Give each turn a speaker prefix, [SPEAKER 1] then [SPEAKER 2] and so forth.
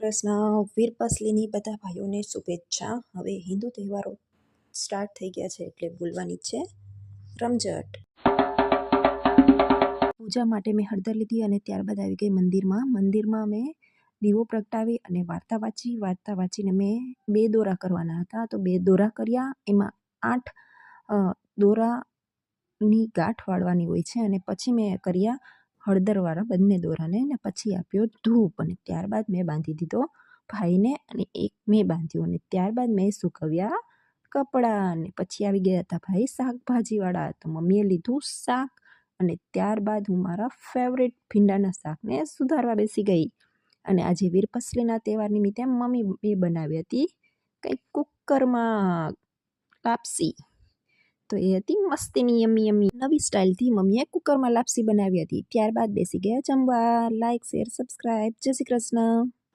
[SPEAKER 1] કૃષ્ણ વીરપસલીની બધા ભાઈઓને શુભેચ્છા। હવે હિન્દુ તહેવારો સ્ટાર્ટ થઈ ગયા છે એટલે બોલવાની છે રમઝટ। પૂજા માટે મેં હળદર લીધી અને ત્યારબાદ આવી ગઈ મંદિરમાં મેં દીવો પ્રગટાવી અને વાર્તા વાંચીને મેં 2 દોરા કરવાના હતા તો 2 દોરા કર્યા। એમાં 8 દોરાની ગાંઠ વાળવાની હોય છે અને પછી મેં કર્યા હળદરવાળા બંને દોરાને ને પછી આપ્યો ધૂપ અને ત્યારબાદ મેં બાંધી દીધો ભાઈને અને એક મેં બાંધ્યો અને ત્યારબાદ મેં સૂકવ્યા કપડાં અને પછી આવી ગયા હતા ભાઈ શાકભાજીવાળા તો મમ્મીએ લીધું શાક અને ત્યારબાદ હું મારા ફેવરેટ ભીંડાના શાકને સુધારવા બેસી ગઈ અને આજે વીરપસલીના તહેવાર નિમિત્તે મમ્મી બનાવી હતી કંઈક કુકરમાં લાપસી તો એ હતી મસ્તીની યમી નવી સ્ટાઇલથી મમ્મીએ કુકરમાં લાપસી બનાવી હતી। ત્યારબાદ બેસી ગયા જમવા। Like share subscribe. જય શ્રી કૃષ્ણ।